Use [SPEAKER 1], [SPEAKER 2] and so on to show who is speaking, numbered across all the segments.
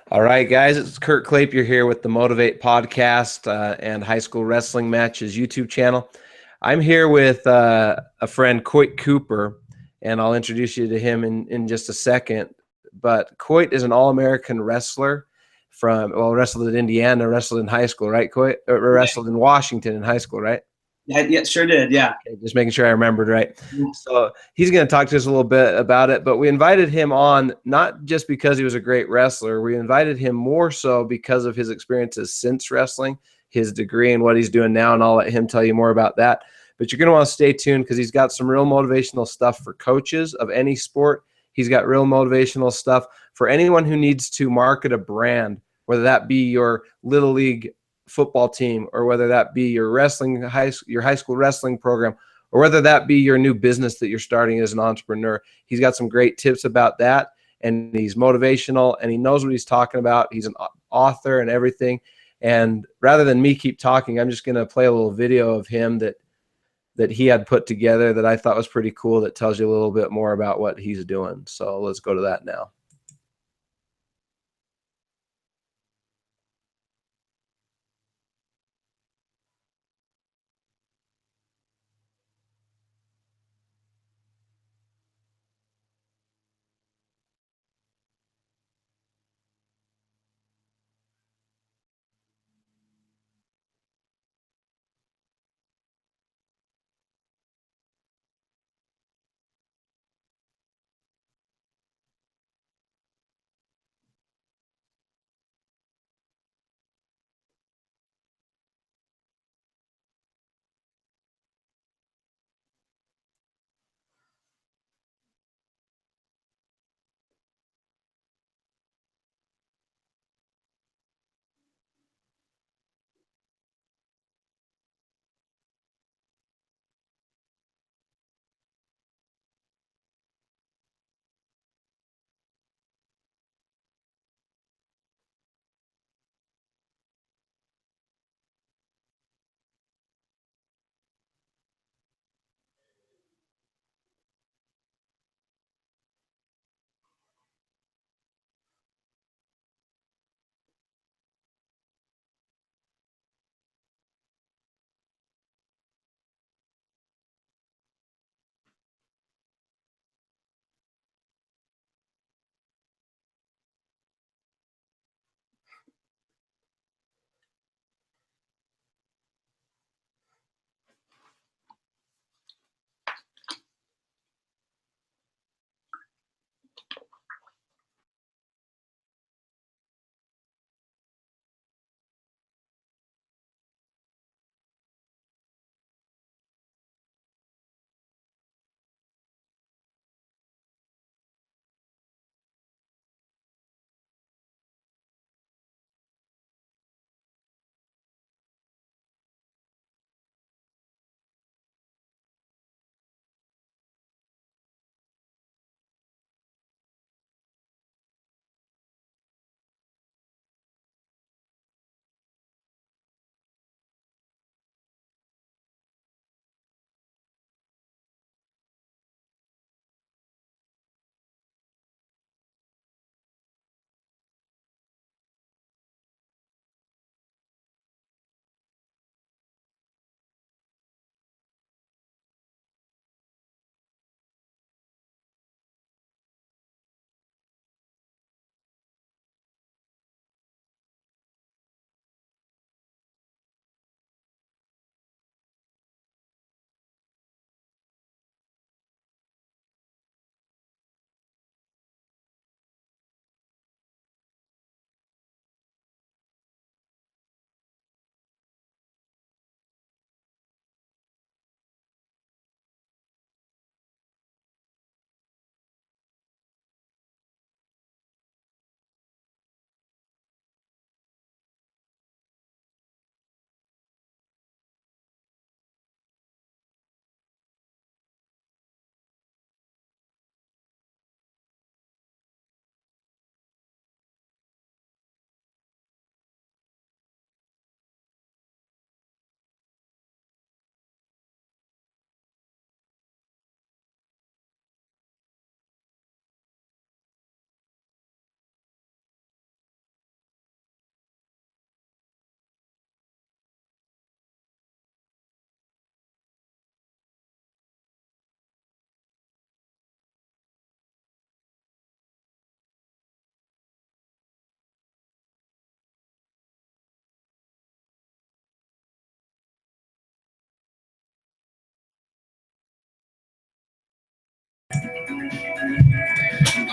[SPEAKER 1] All right, guys, it's Kurt Clapier here with the Motivate podcast and High School Wrestling Matches YouTube channel. I'm here with a friend, Coyte Cooper, and I'll introduce you to him in just a second. But Coyte is an All-American wrestler wrestled at Indiana, wrestled in high school, right, Coyte? Or wrestled in Washington in high school, right?
[SPEAKER 2] Yeah, sure did. Yeah.
[SPEAKER 1] Okay, just making sure I remembered right.
[SPEAKER 2] Yeah.
[SPEAKER 1] So he's going to talk to us a little bit about it, but we invited him on not just because he was a great wrestler. We invited him more so because of his experiences since wrestling, his degree, and what he's doing now, and I'll let him tell you more about that. But you're going to want to stay tuned because he's got some real motivational stuff for coaches of any sport. He's got real motivational stuff for anyone who needs to market a brand, whether that be your little league football team, or whether that be your your high school wrestling program, or whether that be your new business that you're starting as an entrepreneur. He's got some great tips about that, and he's motivational, and he knows what he's talking about. He's an author and everything. And rather than me keep talking, I'm just going to play a little video of him that he had put together that I thought was pretty cool, that tells you a little bit more about what he's doing. So let's go to that now.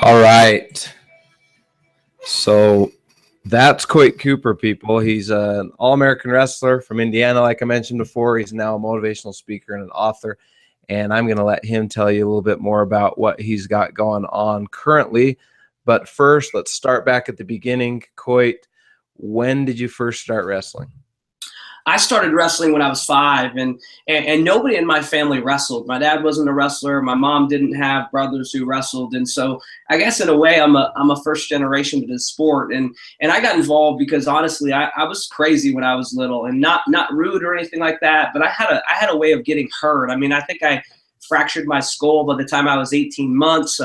[SPEAKER 1] All right. So that's Coyte Cooper, people. He's an All-American wrestler from Indiana, like I mentioned before. He's now a motivational speaker and an author. And I'm going to let him tell you a little bit more about what he's got going on currently. But first, let's start back at the beginning. Coyte, when did you first start wrestling?
[SPEAKER 2] I started wrestling when I was 5, and nobody in my family wrestled. My dad wasn't a wrestler. My mom didn't have brothers who wrestled, and so I guess in a way I'm a first generation to this sport. And I got involved because honestly I was crazy when I was little, and not rude or anything like that. But I had a way of getting hurt. I mean, I think I fractured my skull by the time I was 18 months.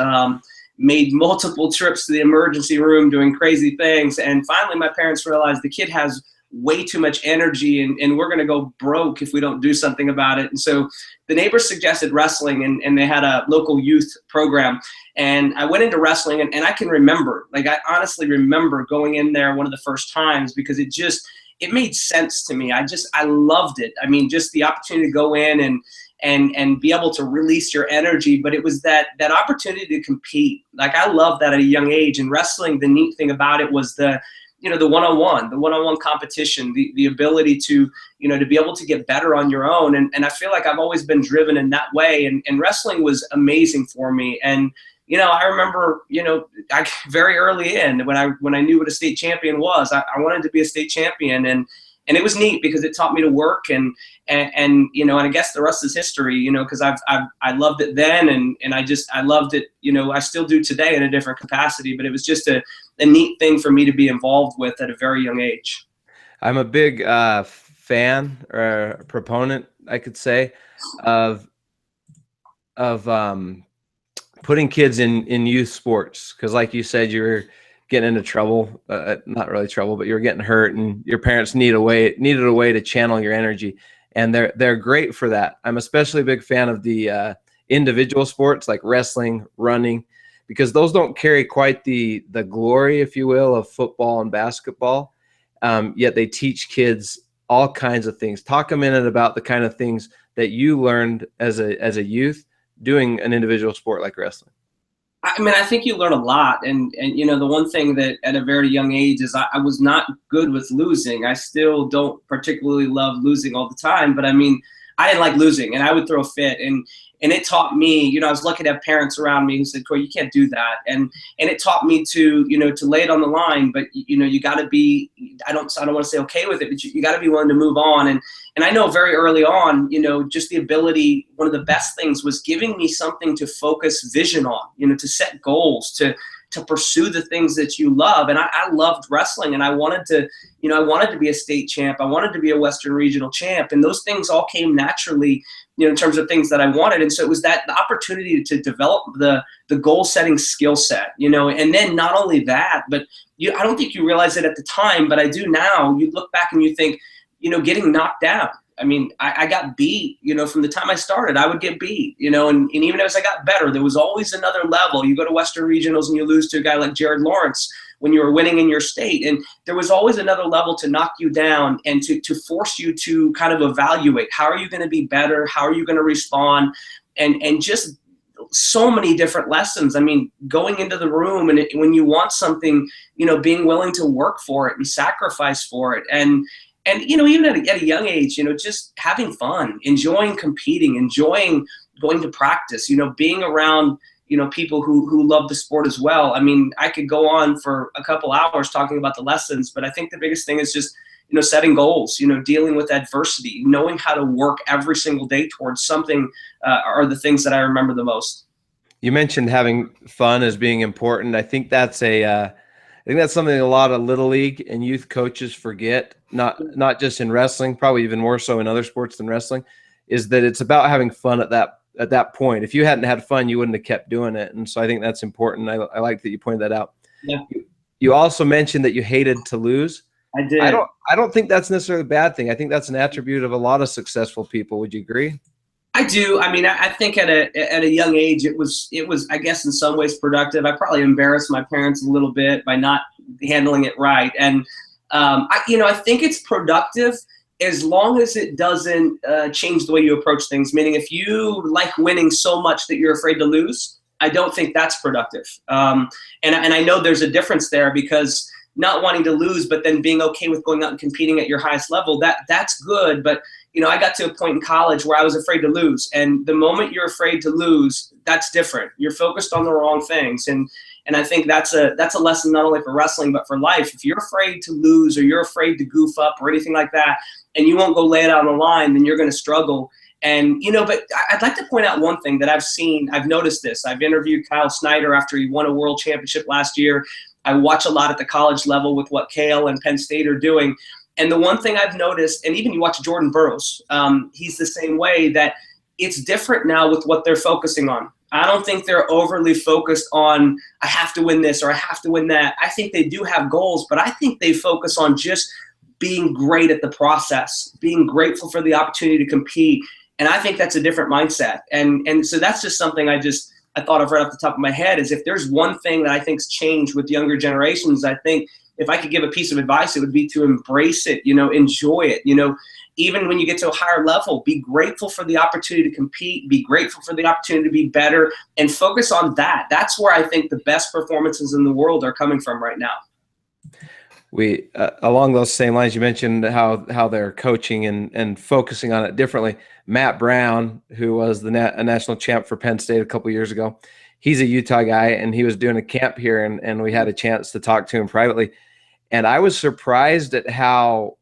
[SPEAKER 2] Made multiple trips to the emergency room doing crazy things, and finally my parents realized the kid has way too much energy, and we're going to go broke if we don't do something about it. And so the neighbors suggested wrestling, and they had a local youth program, and I went into wrestling, and I can remember, like I honestly remember going in there one of the first times because it made sense to me. I loved it. I mean, just the opportunity to go in and be able to release your energy, but it was that opportunity to compete. Like I loved that at a young age. And wrestling, the neat thing about it was the one-on-one competition, the ability to be able to get better on your own. And I feel like I've always been driven in that way. And wrestling was amazing for me. And, I remember, very early in when I knew what a state champion was, I wanted to be a state champion. And it was neat because it taught me to work and I guess the rest is history, because I loved it then. And I loved it, I still do today in a different capacity, but it was just a neat thing for me to be involved with at a very young age.
[SPEAKER 1] I'm a big fan or proponent, I could say, of putting kids in youth sports. Because like you said, you're getting into trouble, not really trouble, but you're getting hurt, and your parents needed a way to channel your energy. And they're great for that. I'm especially a big fan of the individual sports like wrestling, running, because those don't carry quite the glory, if you will, of football and basketball. Yet they teach kids all kinds of things. Talk a minute about the kind of things that you learned as a youth doing an individual sport like wrestling.
[SPEAKER 2] I mean, I think you learn a lot. And the one thing that at a very young age is I was not good with losing. I still don't particularly love losing all the time, but I mean, I didn't like losing, and I would throw a fit. And it taught me, I was lucky to have parents around me who said, "Coy, you can't do that." And it taught me to lay it on the line, but you got to be, I don't want to say okay with it, but you got to be willing to move on. And I know very early on, just the ability, one of the best things was giving me something to focus vision on, to set goals, to pursue the things that you love. And I loved wrestling, and I wanted to be a state champ. I wanted to be a Western regional champ. And those things all came naturally, in terms of things that I wanted. And so it was the opportunity to develop the goal setting skill set, and then not only that, but I don't think you realize it at the time, but I do now. You look back and you think, getting knocked down. I mean, I got beat, from the time I started, I would get beat, and even as I got better, there was always another level. You go to Western regionals and you lose to a guy like Jared Lawrence when you were winning in your state. And there was always another level to knock you down and to force you to kind of evaluate, how are you going to be better? How are you going to respond? And just so many different lessons. I mean, going into the room and when you want something, being willing to work for it and sacrifice for it. And even at a young age, just having fun, enjoying competing, enjoying going to practice, being around, people who love the sport as well. I mean, I could go on for a couple hours talking about the lessons, but I think the biggest thing is just, setting goals, dealing with adversity, knowing how to work every single day towards something are the things that I remember the most.
[SPEAKER 1] You mentioned having fun as being important. I think that's something a lot of little league and youth coaches forget, not just in wrestling, probably even more so in other sports than wrestling, is that it's about having fun at that point. If you hadn't had fun, you wouldn't have kept doing it. And so I think that's important. I like that you pointed that out.
[SPEAKER 2] Yeah.
[SPEAKER 1] You also mentioned that you hated to lose.
[SPEAKER 2] I did.
[SPEAKER 1] I don't think that's necessarily a bad thing. I think that's an attribute of a lot of successful people. Would you agree?
[SPEAKER 2] I do. I mean, I think at a young age, it was, I guess, in some ways productive. I probably embarrassed my parents a little bit by not handling it right. And, I think it's productive as long as it doesn't change the way you approach things. Meaning if you like winning so much that you're afraid to lose, I don't think that's productive. And I know there's a difference there, because not wanting to lose, but then being okay with going out and competing at your highest level, that's good. But I got to a point in college where I was afraid to lose. And the moment you're afraid to lose, that's different. You're focused on the wrong things. And I think that's a lesson not only for wrestling, but for life. If you're afraid to lose, or you're afraid to goof up or anything like that, and you won't go lay it out on the line, then you're going to struggle. And, but I'd like to point out one thing that I've noticed this. I've interviewed Kyle Snyder after he won a world championship last year. I watch a lot at the college level with what Kale and Penn State are doing. And the one thing I've noticed, and even you watch Jordan Burroughs, he's the same way, that it's different now with what they're focusing on. I don't think they're overly focused on, I have to win this or I have to win that. I think they do have goals, but I think they focus on just being great at the process, being grateful for the opportunity to compete. And I think that's a different mindset. And so that's just something I thought of right off the top of my head, is if there's one thing that I think's changed with younger generations, I think if I could give a piece of advice, it would be to embrace it, enjoy it, even when you get to a higher level, be grateful for the opportunity to compete, be grateful for the opportunity to be better, and focus on that. That's where I think the best performances in the world are coming from right now.
[SPEAKER 1] We along those same lines, you mentioned how they're coaching and focusing on it differently. Matt Brown, who was a national champ for Penn State a couple years ago, he's a Utah guy, and he was doing a camp here, and we had a chance to talk to him privately. And I was surprised at how,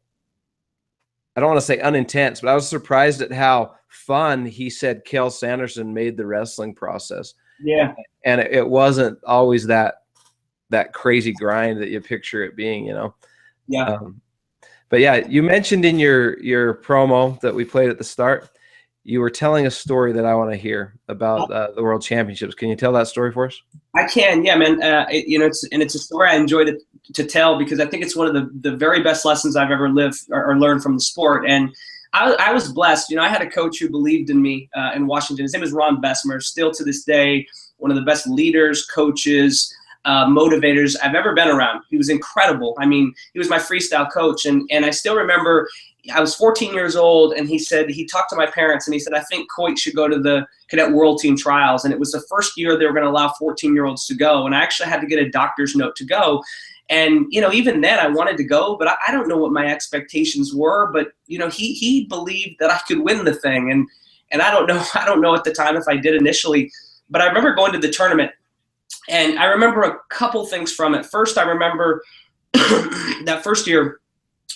[SPEAKER 1] I don't want to say unintense, but I was surprised at how fun he said Cael Sanderson made the wrestling process.
[SPEAKER 2] Yeah.
[SPEAKER 1] And it wasn't always that crazy grind that you picture it being,
[SPEAKER 2] Yeah.
[SPEAKER 1] But yeah, you mentioned in your promo that we played at the start, you were telling a story that I want to hear about the World Championships. Can you tell that story for us?
[SPEAKER 2] I can, yeah, man. It's a story I enjoyed to tell, because I think it's one of the very best lessons I've ever lived or learned from the sport. And I was blessed. I had a coach who believed in me in Washington. His name is Ron Bessemer, still to this day one of the best leaders, coaches, motivators I've ever been around. He was incredible. I mean, he was my freestyle coach. And I still remember I was 14 years old, and he talked to my parents, and he said, I think Coyte should go to the Cadet World Team Trials. And it was the first year they were going to allow 14-year-olds to go. And I actually had to get a doctor's note to go. And, even then I wanted to go, but I don't know what my expectations were. But, he believed that I could win the thing. And I don't know at the time if I did initially, but I remember going to the tournament. And I remember a couple things from it. First, I remember that first year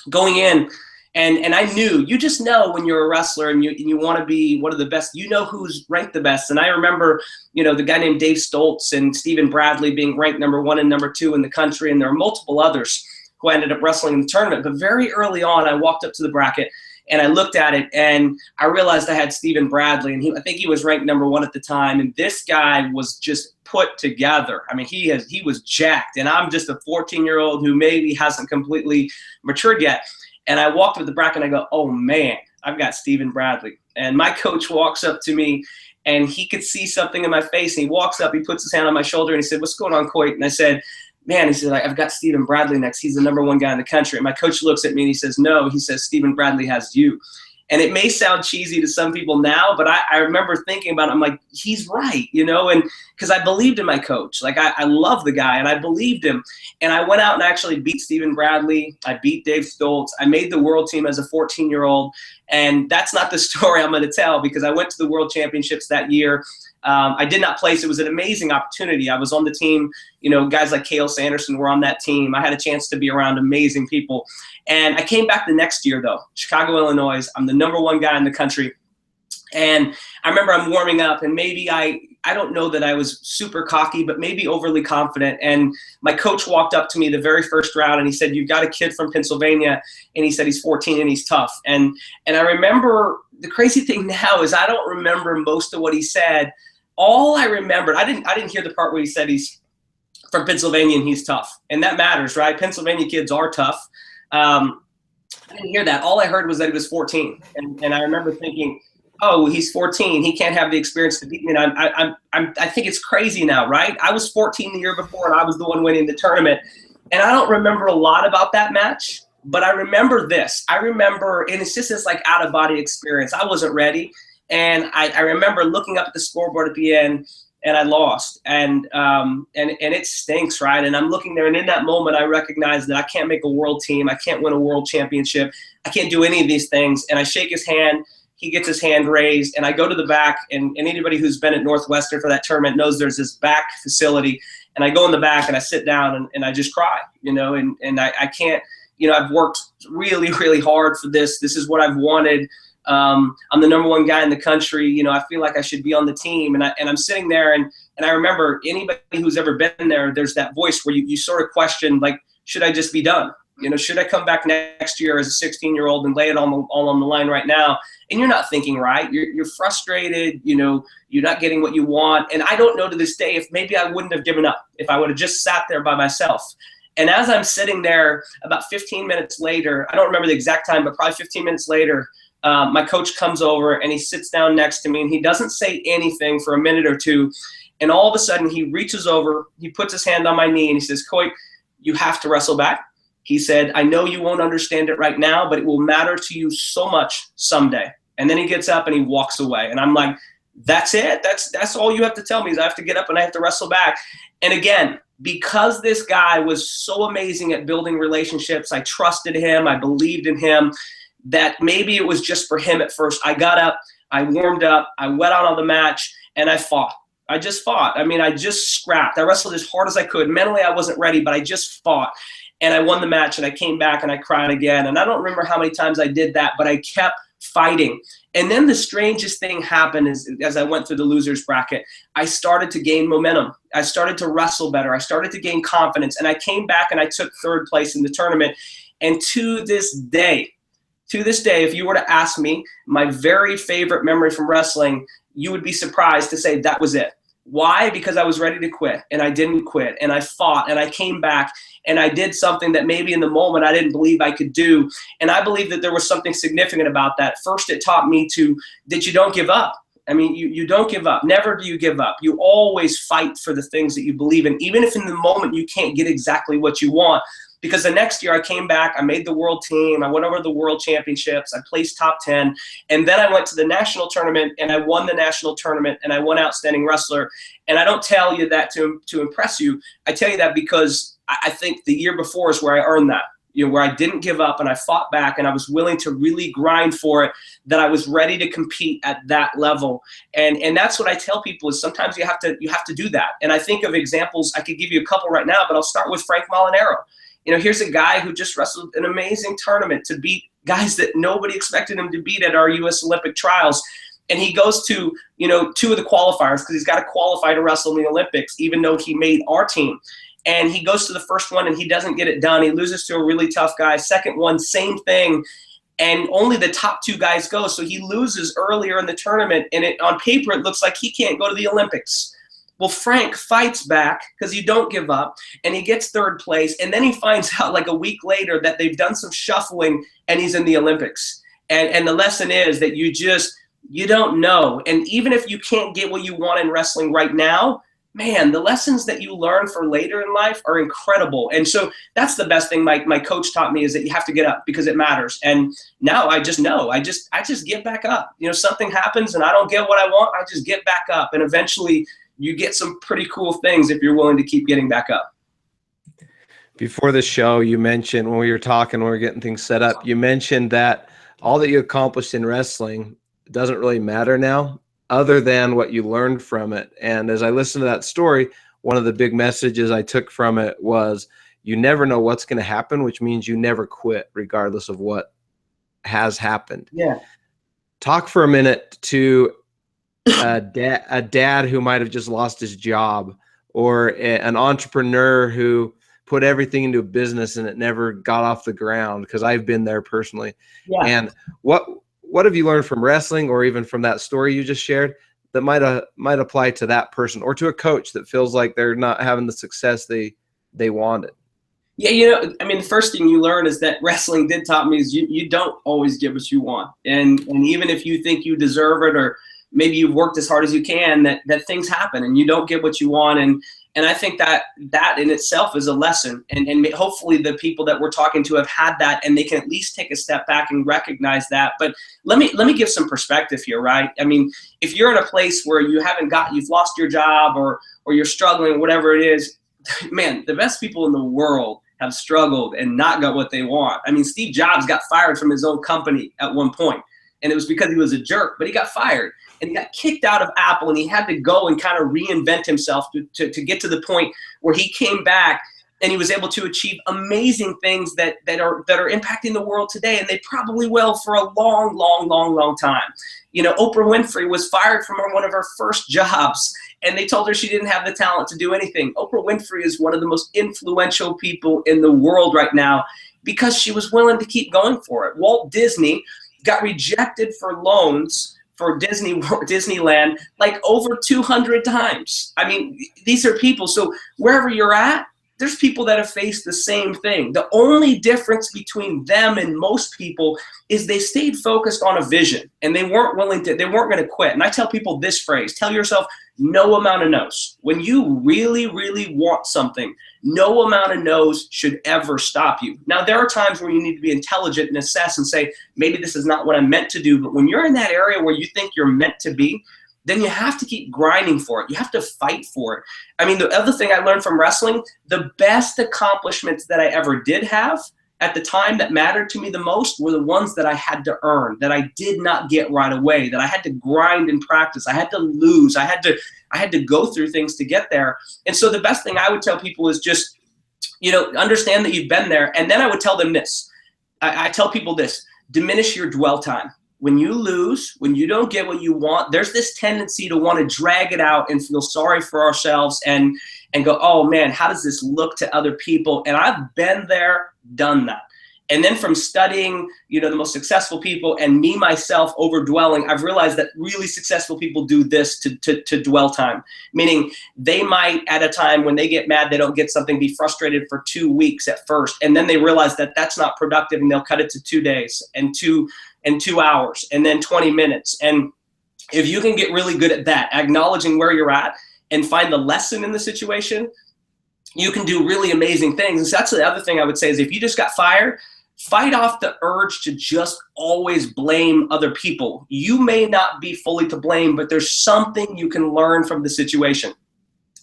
[SPEAKER 2] going in, and I knew, you just know when you're a wrestler and you want to be one of the best, who's ranked the best. And I remember, the guy named Dave Stoltz and Stephen Bradley being ranked number 1 and number 2 in the country. And there were multiple others who ended up wrestling in the tournament. But very early on, I walked up to the bracket and I looked at it, and I realized I had Stephen Bradley, and I think he was ranked number 1 at the time. And this guy was just put together. I mean, he was jacked, and I'm just a 14-year-old who maybe hasn't completely matured yet. And I walked with the bracket, and I go, oh man, I've got Stephen Bradley. And my coach walks up to me, and he could see something in my face. And he walks up, he puts his hand on my shoulder, and he said, what's going on, Coyte? And I said, man, he said, I've got Stephen Bradley next. He's the number 1 guy in the country. And my coach looks at me and he says, no, he says, Stephen Bradley has you. And it may sound cheesy to some people now, but I remember thinking about it. I'm like, he's right, and because I believed in my coach. Like, I love the guy, and I believed him. And I went out and actually beat Stephen Bradley. I beat Dave Stoltz. I made the world team as a 14-year-old. And that's not the story I'm going to tell, because I went to the World Championships that year. I did not place. It was an amazing opportunity. I was on the team. Guys like Cael Sanderson were on that team. I had a chance to be around amazing people. And I came back the next year, though, Chicago, Illinois. I'm the number 1 guy in the country. And I remember I'm warming up, and maybe I don't know that I was super cocky, but maybe overly confident. And my coach walked up to me the very first round, and he said, you've got a kid from Pennsylvania. And he said, he's 14 and he's tough. And I remember, the crazy thing now is I don't remember most of what he said. All I remembered, I didn't hear the part where he said he's from Pennsylvania and he's tough. And that matters, right? Pennsylvania kids are tough. I didn't hear that. All I heard was that he was 14. And I remember thinking, oh, he's 14. He can't have the experience to beat me. And I think it's crazy now, right? I was 14 the year before, and I was the one winning the tournament. And I don't remember a lot about that match, but I remember this. And it's just this like out-of-body experience. I wasn't ready. And I remember looking up at the scoreboard at the end, and I lost, and it stinks, right? And I'm looking there, and in that moment, I recognize that I can't make a world team, I can't win a world championship, I can't do any of these things. And I shake his hand, he gets his hand raised, and I go to the back, and anybody who's been at Northwestern for that tournament knows there's this back facility, and I go in the back and I sit down and I just cry, you know, and I can't, you know, I've worked really, really hard for this. This is what I've wanted. I'm the #1 guy in the country. You know, I feel like I should be on the team. And I'm sitting there, and I remember anybody who's ever been there, there's that voice where you sort of question, like, should I just be done? You know, should I come back next year as a 16-year-old and lay it all on the line right now? And you're not thinking right. You're frustrated. You know, you're not getting what you want. And I don't know to this day if maybe I wouldn't have given up if I would have just sat there by myself. And as I'm sitting there, about 15 minutes later, I don't remember the exact time, but probably 15 minutes later, my coach comes over and he sits down next to me, and he doesn't say anything for a minute or two. And all of a sudden he reaches over, he puts his hand on my knee, and he says, "Coyte, you have to wrestle back." He said, "I know you won't understand it right now, but it will matter to you so much someday." And then he gets up and he walks away. And I'm like, that's it? That's all you have to tell me, is I have to get up and I have to wrestle back. And again, because this guy was so amazing at building relationships, I trusted him, I believed in him, that maybe it was just for him at first. I got up, I warmed up, I went out on the match, and I fought. I just fought. I mean, I just scrapped. I wrestled as hard as I could. Mentally, I wasn't ready, but I just fought. And I won the match, and I came back and I cried again. And I don't remember how many times I did that, but I kept fighting. And then the strangest thing happened is, as I went through the losers bracket, I started to gain momentum. I started to wrestle better. I started to gain confidence. And I came back and I took 3rd place in the tournament. And to this day, if you were to ask me my very favorite memory from wrestling, you would be surprised to say that was it. Why? Because I was ready to quit, and I didn't quit, and I fought, and I came back, and I did something that maybe in the moment I didn't believe I could do. And I believe that there was something significant about that. First, it taught me that you don't give up. I mean, you don't give up. Never do you give up. You always fight for the things that you believe in, even if in the moment you can't get exactly what you want. Because the next year I came back, I made the world team, I went over the world championships, I placed top 10, and then I went to the national tournament and I won the national tournament and I won Outstanding Wrestler. And I don't tell you that to impress you. I tell you that because I think the year before is where I earned that, you know, where I didn't give up and I fought back and I was willing to really grind for it, that I was ready to compete at that level. And that's what I tell people, is sometimes you have to do that. And I think of examples, I could give you a couple right now, but I'll start with Frank Molinaro. You know, here's a guy who just wrestled an amazing tournament to beat guys that nobody expected him to beat at our U.S. Olympic trials. And he goes to, you know, 2 of the qualifiers, because he's got to qualify to wrestle in the Olympics, even though he made our team. And he goes to the first one and he doesn't get it done. He loses to a really tough guy. Second one, same thing. And only the top 2 guys go. So he loses earlier in the tournament. And on paper, it looks like he can't go to the Olympics. Well, Frank fights back, because you don't give up, and he gets 3rd place. And then he finds out like a week later that they've done some shuffling and he's in the Olympics. And the lesson is that you don't know. And even if you can't get what you want in wrestling right now, man, the lessons that you learn for later in life are incredible. And so that's the best thing my coach taught me, is that you have to get up because it matters. And now I just know, I just get back up. You know, something happens and I don't get what I want, I just get back up. And eventually you get some pretty cool things if you're willing to keep getting back up.
[SPEAKER 1] Before the show, you mentioned, when we were talking, when we were getting things set up, you mentioned that all that you accomplished in wrestling doesn't really matter now, other than what you learned from it. And as I listened to that story, one of the big messages I took from it was, you never know what's going to happen, which means you never quit, regardless of what has happened.
[SPEAKER 2] Yeah.
[SPEAKER 1] Talk for a minute to a dad who might have just lost his job, or an entrepreneur who put everything into a business and it never got off the ground, because I've been there personally. Yeah. And what have you learned from wrestling, or even from that story you just shared, that might apply to that person, or to a coach that feels like they're not having the success they wanted?
[SPEAKER 2] Yeah, you know, I mean, the first thing you learn is that wrestling did taught me is you don't always get what you want. And even if you think you deserve it, or maybe you've worked as hard as you can, that things happen and you don't get what you want. And I think that in itself is a lesson. And hopefully the people that we're talking to have had that, and they can at least take a step back and recognize that. But let me give some perspective here, right? I mean, if you're in a place where you've lost your job, or you're struggling, whatever it is, man, the best people in the world have struggled and not got what they want. I mean, Steve Jobs got fired from his own company at one point, and it was because he was a jerk, but he got fired. And he got kicked out of Apple, and he had to go and kind of reinvent himself to get to the point where he came back and he was able to achieve amazing things that are impacting the world today, and they probably will for a long, long, long, long time. You know, Oprah Winfrey was fired from one of her first jobs, and they told her she didn't have the talent to do anything. Oprah Winfrey is one of the most influential people in the world right now because she was willing to keep going for it. Walt Disney got rejected for loans for Disneyland like over 200 times. I mean, these are people. So wherever you're at, there's people that have faced the same thing. The only difference between them and most people is they stayed focused on a vision, and they weren't going to quit. And I tell people this phrase: tell yourself no amount of no's. When you really, really want something, no amount of no's should ever stop you. Now, there are times where you need to be intelligent and assess and say, maybe this is not what I'm meant to do. But when you're in that area where you think you're meant to be, then you have to keep grinding for it. You have to fight for it. I mean, the other thing I learned from wrestling, the best accomplishments that I ever did have at the time that mattered to me the most were the ones that I had to earn, that I did not get right away, that I had to grind and practice. I had to lose. I had to go through things to get there. And so the best thing I would tell people is just, understand that you've been there. And then I would tell them this. I tell people this: diminish your dwell time. When you lose, when you don't get what you want, there's this tendency to want to drag it out and feel sorry for ourselves and go, oh man, how does this look to other people? And I've been there, done that. And then from studying, the most successful people and me, myself, overdwelling, I've realized that really successful people do this to dwell time. Meaning they might, at a time when they get mad, they don't get something, be frustrated for 2 weeks at first. And then they realize that that's not productive, and they'll cut it to 2 days and 2 hours and then 20 minutes. And if you can get really good at that, acknowledging where you're at and find the lesson in the situation, you can do really amazing things. And so that's the other thing I would say is, if you just got fired, fight off the urge to just always blame other people. You may not be fully to blame, but there's something you can learn from the situation.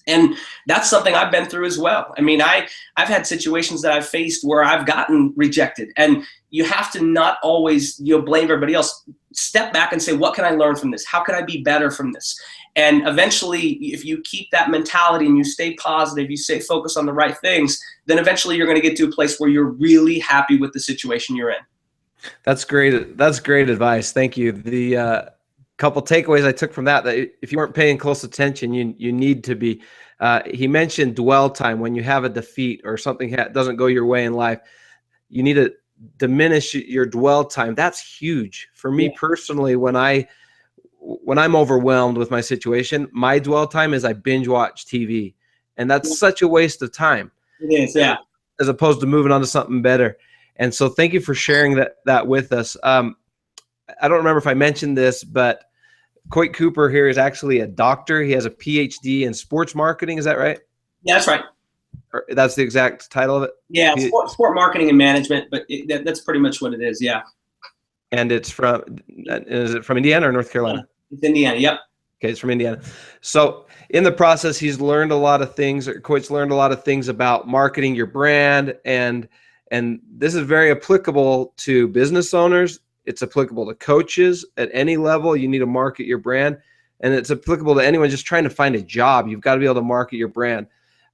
[SPEAKER 2] And that's something I've been through as well. I mean, I've had situations that I've faced where I've gotten rejected, and you have to not always blame everybody else. Step back and say, what can I learn from this? How can I be better from this? And eventually, if you keep that mentality and you stay positive, you stay focused on the right things, then eventually you're going to get to a place where you're really happy with the situation you're in.
[SPEAKER 1] That's great. That's great advice. Thank you. The couple takeaways I took from that if you weren't paying close attention, you need to be. He mentioned dwell time. When you have a defeat or something doesn't go your way in life, you need to diminish your dwell time. That's huge. For me personally, when I'm overwhelmed with my situation, my dwell time is I binge watch TV, and that's such a waste of time.
[SPEAKER 2] It is, yeah.
[SPEAKER 1] As opposed to moving on to something better. And so thank you for sharing that with us. I don't remember if I mentioned this, but Coyte Cooper here is actually a doctor. He has a PhD in sports marketing. Is that right?
[SPEAKER 2] Yeah, that's right.
[SPEAKER 1] Or that's the exact title of it?
[SPEAKER 2] Yeah, sport marketing and management, but that's pretty much what it is, yeah.
[SPEAKER 1] And is it from Indiana or North Carolina?
[SPEAKER 2] It's Indiana, yep.
[SPEAKER 1] Okay, it's from Indiana. So in the process, he's learned a lot of things, or Coyte's learned a lot of things about marketing your brand, and this is very applicable to business owners. It's applicable to coaches at any level. You need to market your brand, and it's applicable to anyone just trying to find a job. You've got to be able to market your brand.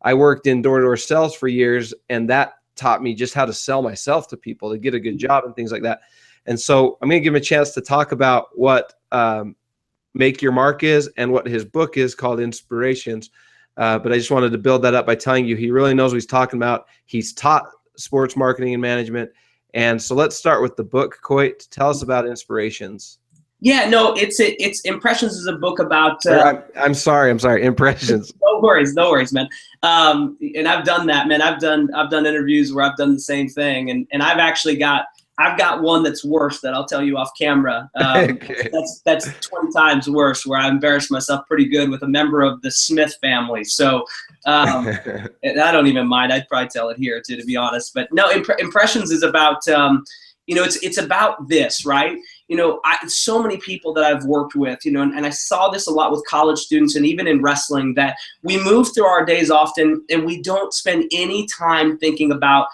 [SPEAKER 1] I worked in door-to-door sales for years, and that taught me just how to sell myself to people to get a good job and things like that. And so I'm going to give him a chance to talk about what Make Your Mark is and what his book is called Inspirations. But I just wanted to build that up by telling you he really knows what he's talking about. He's taught sports marketing and management. And so let's start with the book. Coyte, tell us about Inspirations.
[SPEAKER 2] Yeah, no, it's Impressions is a book about.
[SPEAKER 1] I'm sorry, Impressions.
[SPEAKER 2] No worries, man. And I've done that, man. I've done interviews where I've done the same thing, and I've actually got I've got one that's worse that I'll tell you off camera.
[SPEAKER 1] Okay.
[SPEAKER 2] That's 20 times worse, where I embarrassed myself pretty good with a member of the Smith family. So and I don't even mind. I'd probably tell it here too, to be honest. But no, impressions is about, it's about this, right? So many people that I've worked with, and I saw this a lot with college students and even in wrestling, that we move through our days often and we don't spend any time thinking about,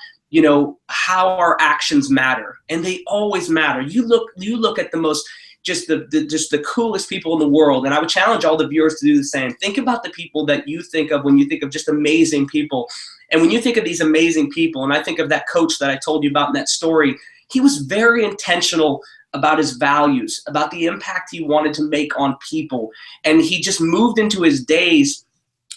[SPEAKER 2] how our actions matter. And they always matter. You look at the most, just the coolest people in the world. And I would challenge all the viewers to do the same. Think about the people that you think of when you think of just amazing people. And when you think of these amazing people, and I think of that coach that I told you about in that story, he was very intentional about his values, about the impact he wanted to make on people. And he just moved into his days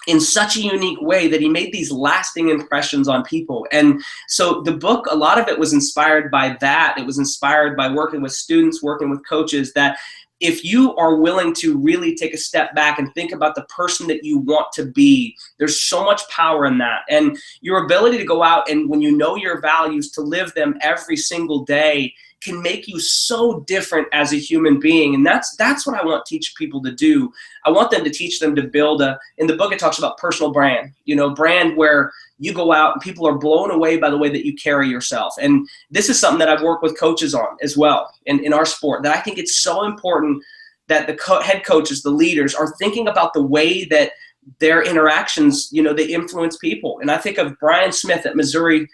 [SPEAKER 2] in such a unique way that he made these lasting impressions on people. And so the book, a lot of it was inspired by that. It was inspired by working with students, working with coaches, that if you are willing to really take a step back and think about the person that you want to be, there's so much power in that. And your ability to go out and, when you know your values, to live them every single day can make you so different as a human being. And that's what I want to teach people to do. I want them to teach them to build in the book it talks about personal brand, brand where you go out and people are blown away by the way that you carry yourself. And this is something that I've worked with coaches on as well in our sport, that I think it's so important that the head coaches, the leaders, are thinking about the way that their interactions, they influence people. And I think of Brian Smith at Mizzou,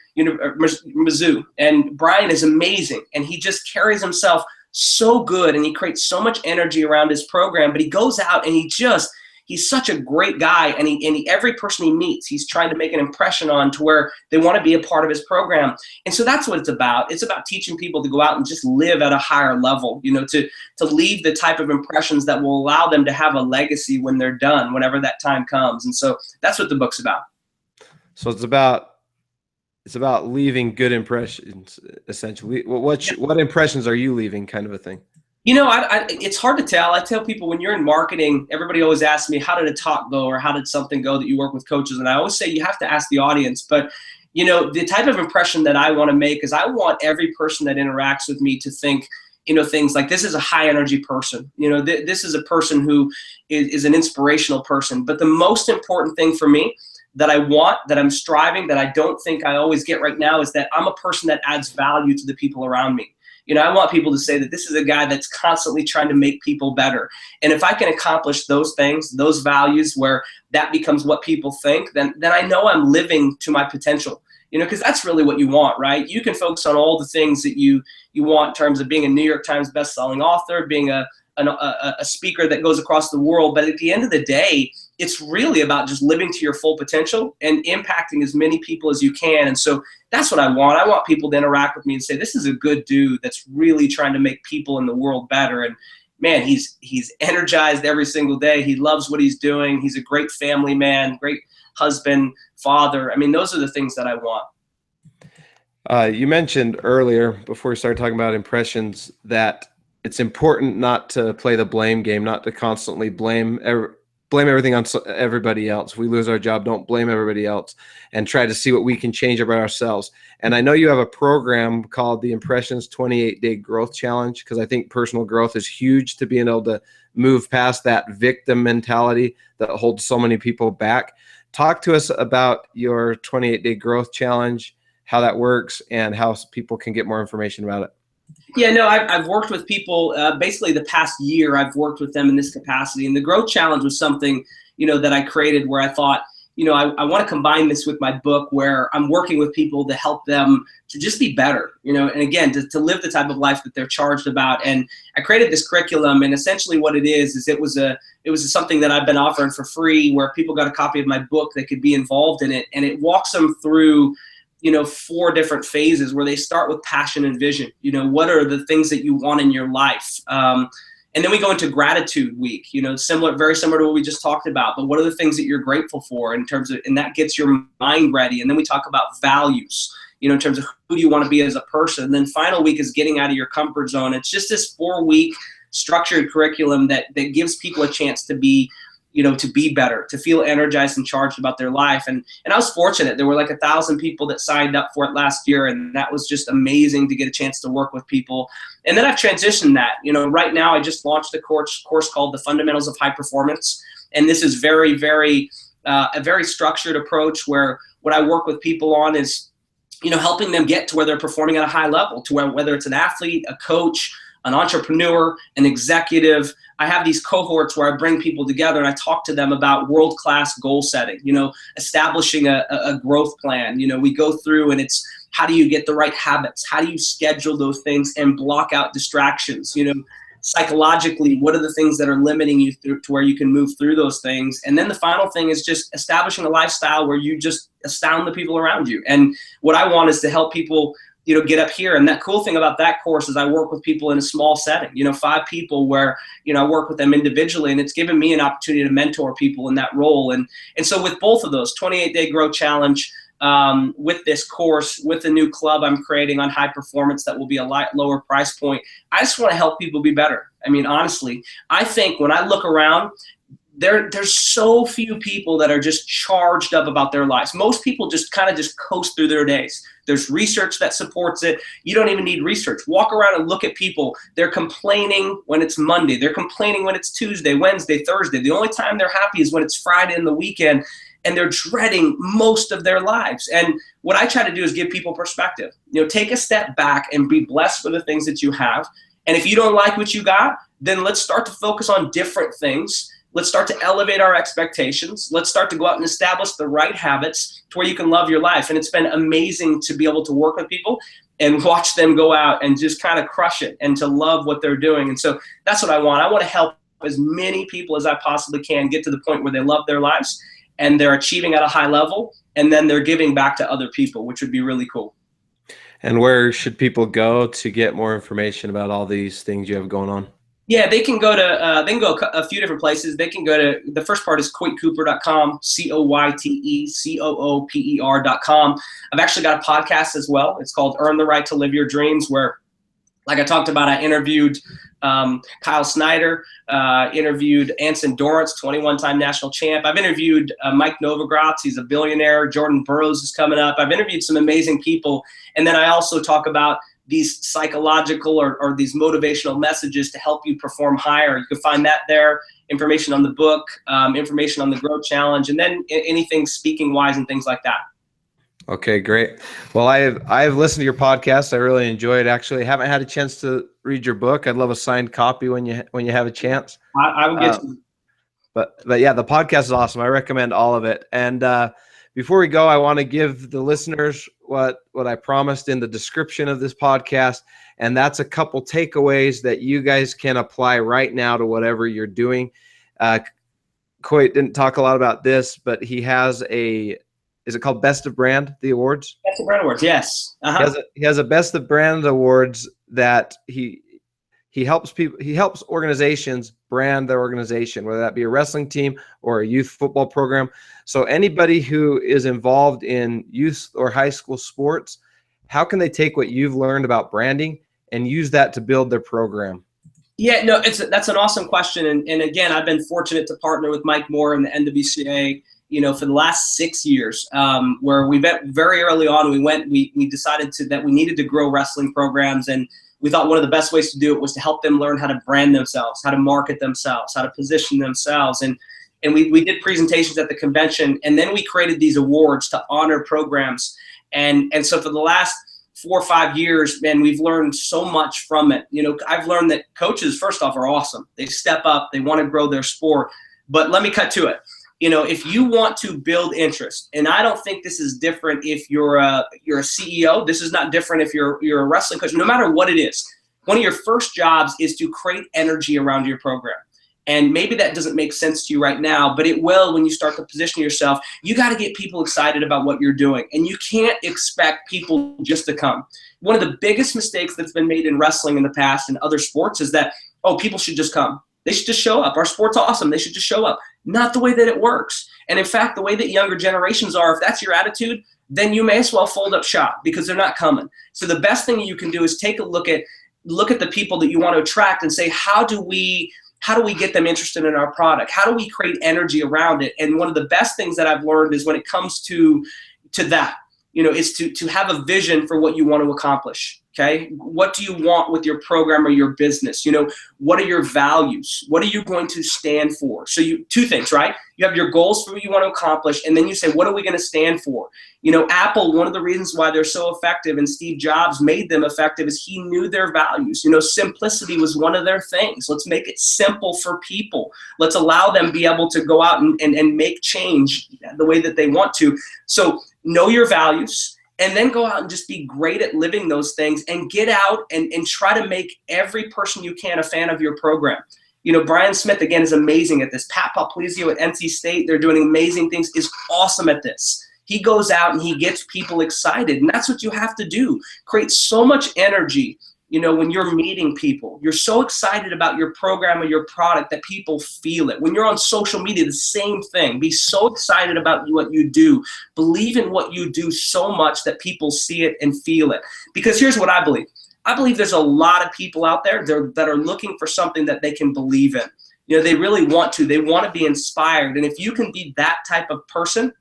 [SPEAKER 2] and Brian is amazing. And he just carries himself so good, and he creates so much energy around his program, but he goes out and he's such a great guy. And every person he meets, he's trying to make an impression on, to where they want to be a part of his program. And so that's what it's about. It's about teaching people to go out and just live at a higher level, to leave the type of impressions that will allow them to have a legacy when they're done, whenever that time comes. And so that's what the book's about.
[SPEAKER 1] So it's about leaving good impressions, essentially. What impressions are you leaving, kind of a thing?
[SPEAKER 2] It's hard to tell. I tell people, when you're in marketing, everybody always asks me, how did a talk go, or how did something go that you work with coaches? And I always say you have to ask the audience. But, the type of impression that I want to make is I want every person that interacts with me to think, things like, this is a high energy person. This is a person who is an inspirational person. But the most important thing for me that I want, that I'm striving, that I don't think I always get right now, is that I'm a person that adds value to the people around me. I want people to say that this is a guy that's constantly trying to make people better. And if I can accomplish those things, those values, where that becomes what people think, then I know I'm living to my potential. Because that's really what you want, right? You can focus on all the things that you want in terms of being a New York Times bestselling author, being a speaker that goes across the world. But at the end of the day, it's really about just living to your full potential and impacting as many people as you can. And so that's what I want. I want people to interact with me and say, this is a good dude that's really trying to make people in the world better. And man, he's energized every single day. He loves what he's doing. He's a great family man, great husband, father. I mean, those are the things that I want.
[SPEAKER 1] You mentioned earlier, before we started talking about impressions, that it's important not to play the blame game, not to constantly blame everything on everybody else. If we lose our job, don't blame everybody else, and try to see what we can change about ourselves. And I know you have a program called the Impressions 28-Day Growth Challenge, because I think personal growth is huge to being able to move past that victim mentality that holds so many people back. Talk to us about your 28-Day Growth Challenge, how that works, and how people can get more information about it.
[SPEAKER 2] Yeah, no, I've worked with people basically the past year. I've worked with them in this capacity, and the Growth Challenge was something, that I created where I thought, I want to combine this with my book, where I'm working with people to help them to just be better, and again, to live the type of life that they're charged about. And I created this curriculum, and essentially what it is it was something that I've been offering for free, where people got a copy of my book that could be involved in it, and it walks them through 4 different phases, where they start with passion and vision. What are the things that you want in your life? And then we go into gratitude week, very similar to what we just talked about. But what are the things that you're grateful for in terms of, and that gets your mind ready. And then we talk about values, in terms of who do you want to be as a person. And then final week is getting out of your comfort zone. It's just this 4-week structured curriculum that gives people a chance to be to be better, to feel energized and charged about their life. And I was fortunate. There were like 1,000 people that signed up for it last year. And that was just amazing to get a chance to work with people. And then I've transitioned that. Right now I just launched a course called The Fundamentals of High Performance. And this is very, very, a very structured approach where what I work with people on is, helping them get to where they're performing at a high level, to whether it's an athlete, a coach, an entrepreneur, an executive. I have these cohorts where I bring people together and I talk to them about world-class goal setting, establishing a growth plan. We go through and it's, how do you get the right habits? How do you schedule those things and block out distractions? Psychologically, what are the things that are limiting you to where you can move through those things? And then the final thing is just establishing a lifestyle where you just astound the people around you. And what I want is to help people get up here. And that cool thing about that course is I work with people in a small setting, 5 people where, I work with them individually, and it's given me an opportunity to mentor people in that role. And so with both of those, 28-day Grow Challenge, with this course, with the new club I'm creating on high performance that will be a lot lower price point, I just want to help people be better. I mean, honestly, I think when I look around, there's so few people that are just charged up about their lives. Most people just kind of just coast through their days. There's research that supports it. You don't even need research. Walk around and look at people. They're complaining when it's Monday. They're complaining when it's Tuesday, Wednesday, Thursday. The only time they're happy is when it's Friday and the weekend, and they're dreading most of their lives. And what I try to do is give people perspective. Take a step back and be blessed for the things that you have. And if you don't like what you got, then let's start to focus on different things. Let's start to elevate our expectations. Let's start to go out and establish the right habits to where you can love your life. And it's been amazing to be able to work with people and watch them go out and just kind of crush it and to love what they're doing. And so that's what I want. I want to help as many people as I possibly can get to the point where they love their lives and they're achieving at a high level, and then they're giving back to other people, which would be really cool.
[SPEAKER 1] And where should people go to get more information about all these things you have going on?
[SPEAKER 2] Yeah, they can go to a few different places. They can go to, the first part is coytecooper.com, COYTECOOPER.com. I've actually got a podcast as well. It's called Earn the Right to Live Your Dreams, where, like I talked about, I interviewed Kyle Snyder, interviewed Anson Dorrance, 21-time national champ. I've interviewed Mike Novogratz. He's a billionaire. Jordan Burroughs is coming up. I've interviewed some amazing people. And then I also talk about these psychological or these motivational messages to help you perform higher. You can find that there, information on the book, information on the Grow Challenge, and then anything speaking wise and things like that.
[SPEAKER 1] Okay, great. Well, I've listened to your podcast. I really enjoyed it. Actually, haven't had a chance to read your book. I'd love a signed copy when you have a chance.
[SPEAKER 2] I will get you.
[SPEAKER 1] But yeah, the podcast is awesome. I recommend all of it. And before we go, I want to give the listeners what I promised in the description of this podcast, and that's a couple takeaways that you guys can apply right now to whatever you're doing. Coyte didn't talk a lot about this, but he has is it called Best of Brand, the awards?
[SPEAKER 2] Best of Brand Awards, yes. Uh-huh.
[SPEAKER 1] He has a Best of Brand Awards that he helps people. He helps organizations brand their organization, whether that be a wrestling team or a youth football program. So anybody who is involved in youth or high school sports, how can they take what you've learned about branding and use that to build their program?
[SPEAKER 2] Yeah, no, that's an awesome question. And again, I've been fortunate to partner with Mike Moore and the NWCA, for the last 6 years, where we met very early on. We decided that we needed to grow wrestling programs, and we thought one of the best ways to do it was to help them learn how to brand themselves, how to market themselves, how to position themselves. And we did presentations at the convention, and then we created these awards to honor programs. And so for the last 4 or 5 years, man, we've learned so much from it. I've learned that coaches, first off, are awesome. They step up, they want to grow their sport. But let me cut to it. If you want to build interest, and I don't think this is different if you're a CEO, this is not different if you're a wrestling coach, no matter what it is. One of your first jobs is to create energy around your program. And maybe that doesn't make sense to you right now, but it will when you start to position yourself. You got to get people excited about what you're doing, and you can't expect people just to come. One of the biggest mistakes that's been made in wrestling in the past and other sports is that, people should just come. They should just show up. Our sport's awesome. They should just show up. Not the way that it works. And in fact, the way that younger generations are, if that's your attitude, then you may as well fold up shop because they're not coming. So the best thing you can do is take a look at the people that you want to attract and say, how do we how do we get them interested in our product? How do we create energy around it? And one of the best things that I've learned is when it comes to that, is to have a vision for what you want to accomplish. Okay. What do you want with your program or your business? What are your values? What are you going to stand for? So two things, right? You have your goals for what you want to accomplish. And then you say, what are we going to stand for? Apple, one of the reasons why they're so effective and Steve Jobs made them effective is he knew their values. Simplicity was one of their things. Let's make it simple for people. Let's allow them be able to go out and make change the way that they want to. So know your values. And then go out and just be great at living those things and get out and try to make every person you can a fan of your program. Brian Smith, again, is amazing at this. Pat Poplizio at NC State, they're doing amazing things, is awesome at this. He goes out and he gets people excited. And that's what you have to do. Create so much energy. When you're meeting people, you're so excited about your program or your product that people feel it. When you're on social media, the same thing. Be so excited about what you do. Believe in what you do so much that people see it and feel it. Because here's what I believe. I believe there's a lot of people out there that are looking for something that they can believe in. They really want to. They want to be inspired. And if you can be that type of person,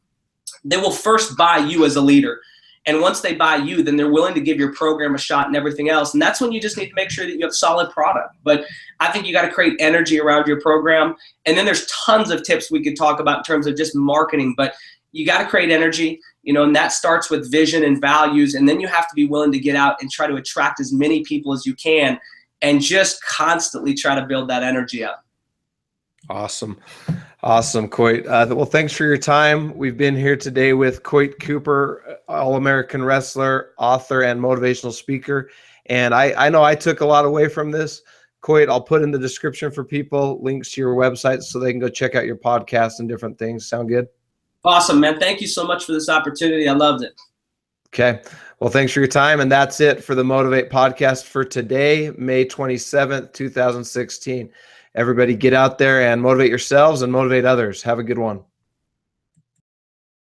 [SPEAKER 2] they will first buy you as a leader. And once they buy you, then they're willing to give your program a shot and everything else. And that's when you just need to make sure that you have solid product. But I think you got to create energy around your program. And then there's tons of tips we could talk about in terms of just marketing. But you got to create energy, and that starts with vision and values. And then you have to be willing to get out and try to attract as many people as you can and just constantly try to build that energy up.
[SPEAKER 1] Awesome, Coyte. Well, thanks for your time. We've been here today with Coyte Cooper, All-American wrestler, author, and motivational speaker. And I know I took a lot away from this. Coyte, I'll put in the description for people links to your website so they can go check out your podcast and different things. Sound good?
[SPEAKER 2] Awesome, man. Thank you so much for this opportunity. I loved it.
[SPEAKER 1] Okay. Well, thanks for your time. And that's it for the Motivate podcast for today, May 27th, 2016. Everybody get out there and motivate yourselves and motivate others. Have a good one.